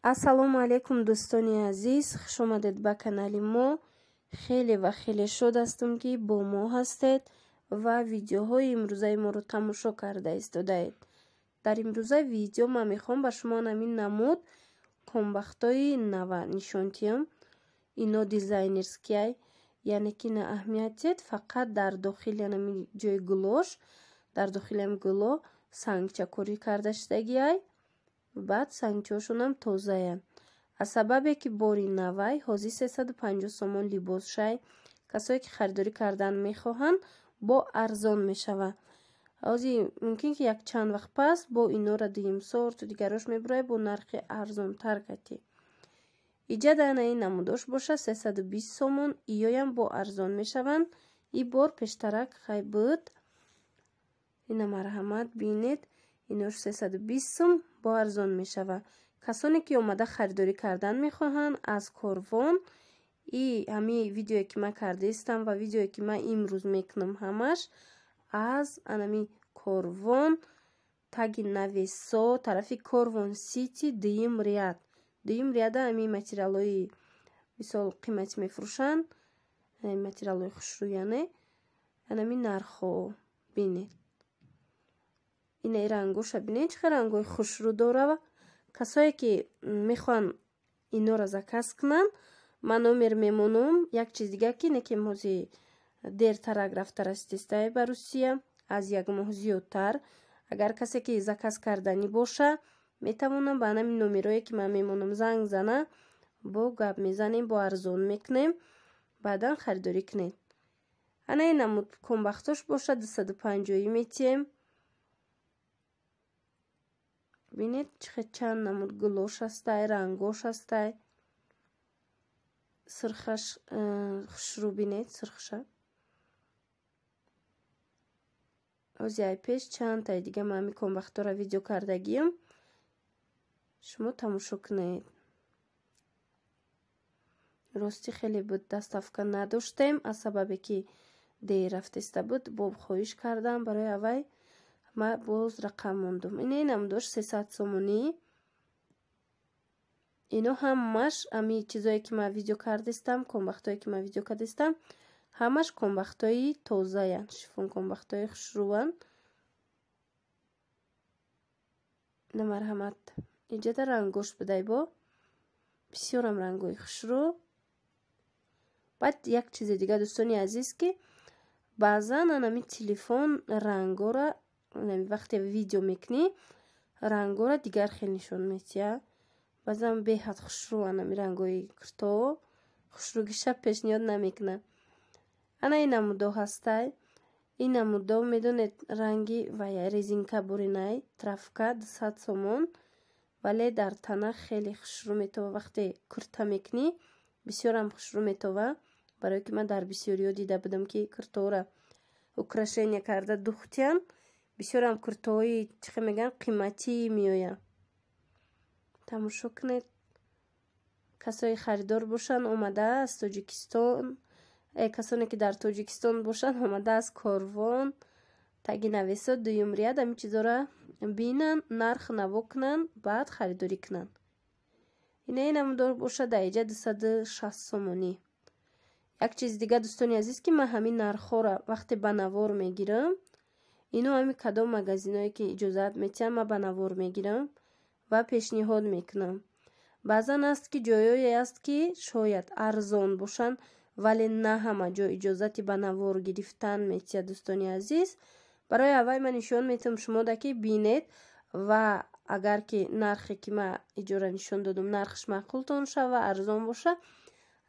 ассалому алайкум дӯстони азиз, хуш омадед ба канали мо. хеле ва хеле шод ҳастам ки бо мо ҳастед ва видеоҳои имрӯзаи моро тамошо карда истодаед. дар имрӯзаи видео ман мехоҳам ба шумо намин намуд комбахтои нава нишон диҳам. ино дизайнерскияй, яъне ки на аҳамиятет фақат дар дохили намин ҷои гулош, дар дохили ам гуло сангчакорӣ карда шудагиай. баъд сангчаҳошонам тозаянд. аз сабабе ки бори навай ҳозир 350 сомон либос шай. касое ки харидорӣ кардан мехоҳанд бо арзон мешавад. ҳозир мумкин ки як чанд вақт пас бо инора дигим сорт дигарош мебурай бо нархи арзонтар кати. иҷада ана ин намудош боша 320 сомон, иёям бо арзон мешаванд. и бор пештарак хай буд. ина марҳамат бинед. инош 320 сом бо арзон мешавад. касоне ки омада харидорӣ кардан мехоҳанд аз корвон, и ҳамин видеое ки ман кардаистам ва видеое ки ман имрӯз мекунам ҳамаш аз анами корвон, таги навесо, тарафи корвон сити, дуюм ряд. дуюм ряда ҳамин материалҳои мисол қиматӣ мефурӯшанд, материалҳои хушрӯяне, анами нархҳо бинед. ина рангоша бинед чӣ хел рангҳои хушрӯ дора. касое ки мехоҳанд инора заказ кунанд, ман номер мемонам. як чиз дига ки не ки ҳозир дертарак рафта расидистай ба Русия аз як моҳ зиёдтар. агар касе ки заказ карданӣ боша, метавонам ба ҳамин номерое ки ман мемонам занг зана, бо гап мезанем, бо арзон мекунем, баъдан харидорӣ кунед. ана ин намуд комбахтош боша 250 метиҳем. бинед чихе чанд намуд гулош ҳастай, рангош ҳастай. сирхаш хушрӯ бинед, сирхша. ҳозир ай пеш чанд тай дига ман ҳамин комбахтора видео кардагиям. шумо тамошо кунед. рости хеле буд доставка надоштем аз сабабе ки дер рафтиста буд. боб хоҳиш кардам барои авай, ма боз рақам мондум. ина инам дошт 300 сомонӣ. ино ҳамаш ҳамин чизое ки ман видео кардистам, комбахтое ки ман видео кардистам, ҳамаш комбахтои тозаянд, шифон комбахтои хушрӯанд. на марҳамат. иҷада рангош будай бо бисёрам рангои хушрӯ. баъд як чизи дига дӯстони азиз ки баъзан анами телефон рангора вақте видео мекунӣ, рангора дигар хел нишон метиҳад. баъзан беҳад хушрӯ анами рангои курто хушрӯгиша пешниҳод намекунад. ана ин намудо ҳастай. ин намудо медонед ранги вай резинка буринай, трафка 200 сомон, вале дар тана хеле хушрӯ метова. вақте курта мекунӣ бисёрам хушрӯ метова. барое ки ман дар бисёриё дида будам ки куртоора украшения карда духтиянд. бисёрам куртоҳои чихе меган қиматӣ меоянд. тамошо кунед. касои харидор бошанд омада аз Тоҷикистон, касоне ки дар Тоҷикистон бошанд омада аз корвон, таги навесо, дуюм ряд ҳамин чизора бинанд, нарх наво кунанд, баъд харидорӣ кунанд. ина ин намудор боша дар иҷа 260 сомонӣ. як чиз дига дӯстони азиз ки ман ҳамин нархҳоро вақте ба навор мегирам, ино ҳамин кадом магазиное ки иҷозат метиҳанд ман ба навор мегирам ва пешниҳод мекунам. баъзан аст ки ҷойое аст ки шояд арзон бошанд, вале на ҳама ҷо иҷозати ба навор гирифтан метиҳад дӯстони азиз. барои аввай ман нишон метавам шумода ки бинед ва агар ки нархе ки ман иҷора нишон додам нархш маъқултон шава, арзон боша,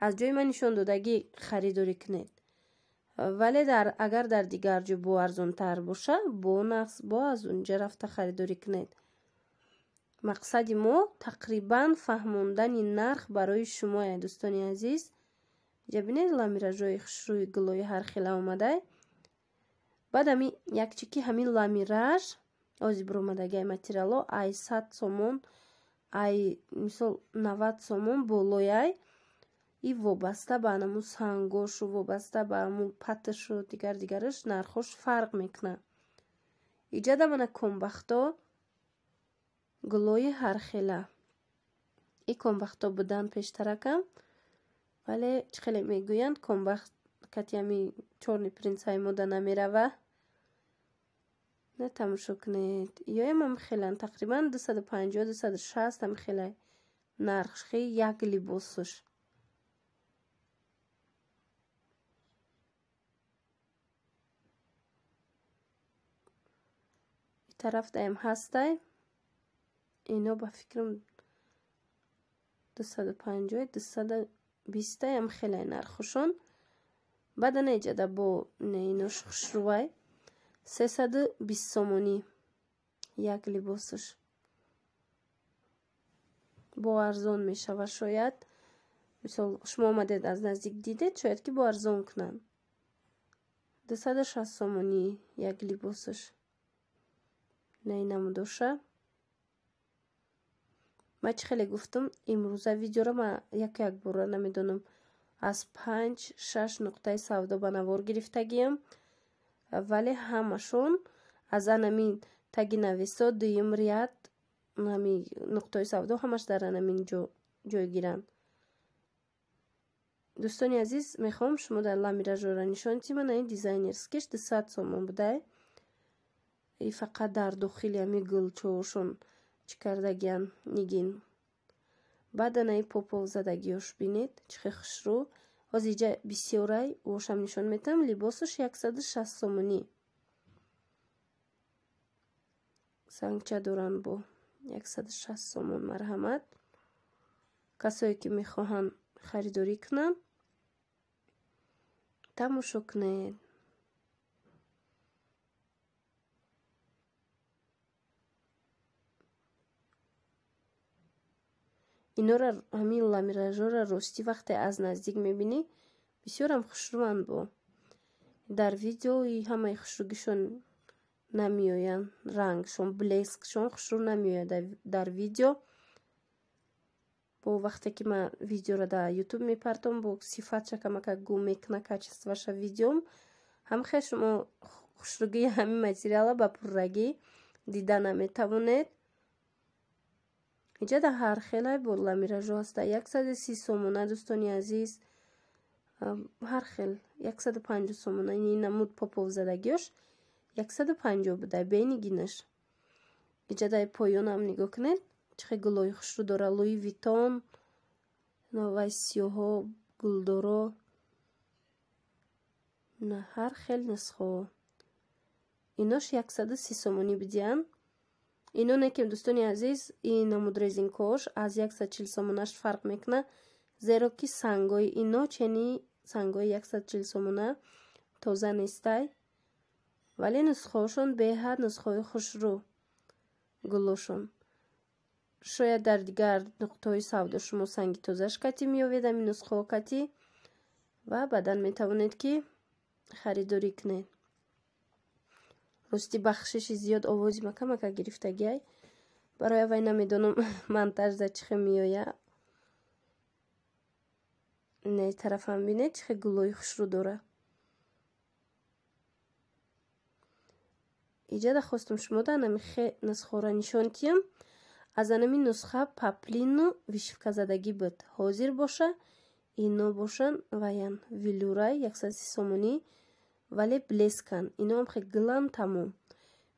аз ҷои ман нишон додагӣ харидорӣ кунед. вале агар дар дигар ҷо бо арзонтар боша, бо нақс бо аз унҷа рафта харидорӣ кунед. мақсади мо тақрибан фаҳмондани нарх барои шумоя дӯстони азиз. иҷа бинед ламиражои хушрӯи гулои ҳархела омадай. баъд ҳамин як чики ҳамин ламираж озӣ буромадаги ай материалҳо ай 100 сомон, ай мисол 90 сомон болояй. и вобаста ба анаму сангошу вобаста ба аму паташу дигараш нархош фарқ мекунад. иҷада мана комбахто гулои ҳархела. ин комбахто будан пештаракам, вале чӣ хеле мегӯянд комбахт кати ами чорни принцаи мода намерава. Не тамошо кунед. Ёям ам хелан тақрибан 250-260 ам хелай нархи як либосуш. тараф даем ҳастай ино ба фикрам 250-220 ам хелай нархушон. баъда неҷада бо инош хушрувай 320 сомонӣ як либосуш. бо арзон мешава шояд. мисол шумо омадед аз наздик дидед, шояд ки бо арзон кунанд. 260 сомонӣ як либосуш. не намудоша. ма чӣ хеле гуфтам, имрӯза видеоро ма як бора намедонам аз 5-6 нуқтаи савдо ба навор гирифтагиям, вале ҳамашон аз анамин таги нависо дуюм ряд ами нуқтаи савдо ҳамаш дар анамин ҷойгиранд. дӯстони азиз, мехоҳам шумо дар ламиражора нишон дидед. Ман ин дизайнерскиш 200 сомон будай. И фақат дар дохили ами гулчоошон чӣ кардагиян нигин. баъда наи попов задагиёш бинед чӣ хеле хушрӯ. ҳозиҷа бисёрай вошам нишон метам. либосуш 160 сомонӣ. сангча доранд бо 160 сомон. марҳамат. касое ки мехоҳанд харидорӣ кунанд тамошо кунед. инора ҳамин ламиражора рости вақте аз наздик мебинӣ бисёрам хушрӯанд. бо дар видеои ҳамаи хушрӯгишон намеоянд. рангшон, блескшон хушрӯ намеояд дар видео. бо вақте ки ман видеоро дар ютуб мепартом бо сифатша камака гӯ мекуна качестваша видеом, ҳамхел шумо хушрӯгии ҳамин материала ба пуррагӣ дида наметавонед. иҷа да ҳар хелай бо ламиражо ҳаста. 130 сомона дӯстони азиз. ҳар хел 150 сомона. ин намуд попов задагиёш 150 будай бейни гинаш. иҷа дай поёнам нигоҳ кунед чӣ хеле гулҳои хушрӯ дора. Луи Витон новаи сиёҳо гулдоро на ҳар хел нусхо. инош 130 сомонӣ бидиянд. ино не ки дӯстони азиз ин намуд резинкош аз 140 сомонаш фарқ мекуна, зеро ки сангои ино чени сангои 140 сомона тоза нестай, вале нусхаошон беҳад нусхаои хушрӯ гулошон. шояд дар дигар нуқтаҳои савдо шумо санги тозаш катӣ меёвед ами нусхаҳо катӣ ва баъдан метавонед ки харидорӣ кунед. рости бахшиши зиёд овози ма камака гирифтагиай. барои аввай намедонам монтажда чӣ хел меоя. не тарафам бинед чӣ хел гулҳои хушрӯ дора. иҷа да хостам шумо да намихе нусхаро нишон тиям. аз анамин нусха паплину вишивказадагӣ буд. ҳозир боша ино бошан ваян вилурай 130 сомонӣ, вале блескан. ино ам хе гилан тамом.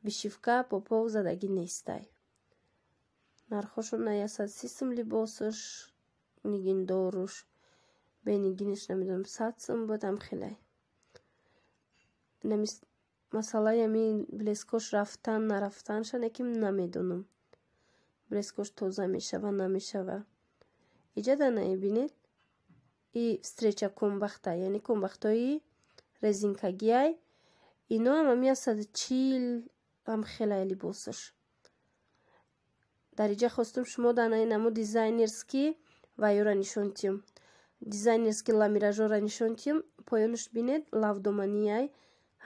вишивка попов задагӣ нестай. нархошон на 130 сум либосуш нигиндоруш бенигиниш намедонам 100 сум буд ам хелай. масъалаи ами блескош рафтан нарафтанша неким намедонам. блескош тоза мешава намешава. иҷа да наебинед и встреча комбахта, яъне комбахтои резинкагиай. ино ам ами 140 ам хелай либосуш. дар иҷа хостум шумо да намо дизайнерски вайёра нишон тиям. дизайнерски ламиражора нишон тиям. поёнуш бинед лавдоманияй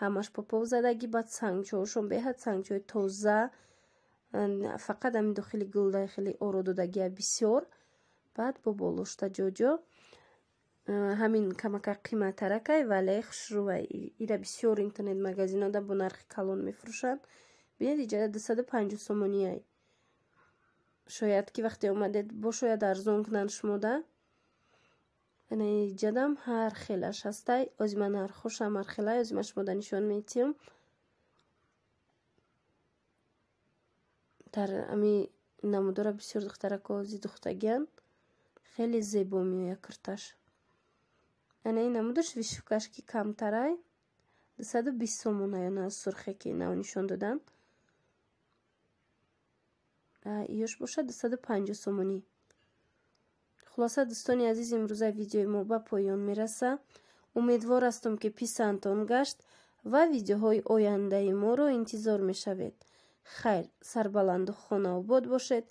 ҳамаш попов задагӣ, баъд сангчоошон беҳад сангчои тоза, фақат ами дохили гулдай хеле оро додагия бисёр, баъд бо болошта ҷоҷо. ҳамин камака қиматтаракай вале хушрӯвай. ира бисёр интернет магазинода бо нархи калон мефурӯшанд. бинед иҷа 250 сомонияй. шояд ки вақте омадед бо шояд арзон кунанд шумода ана ҷадам ҳар хелаш ҳастай озима нархошам ҳар хелай озима шумода нишон метиём дар ами намудора бисёр духтараковози духтагиян хеле зебо меояд курташ ана ин намудаш вишивкаш ки камтарай 220 сомон аяна сурхе ки нав нишон додан ёш бошад 250 сомонӣ. хулоса дӯстони азиз имрӯза видеои мо ба поён мераса. умедвор ҳастам ки писандтон гашт ва видеоҳои ояндаи моро интизор мешавед. хайр, сарбаланду хона обод бошед.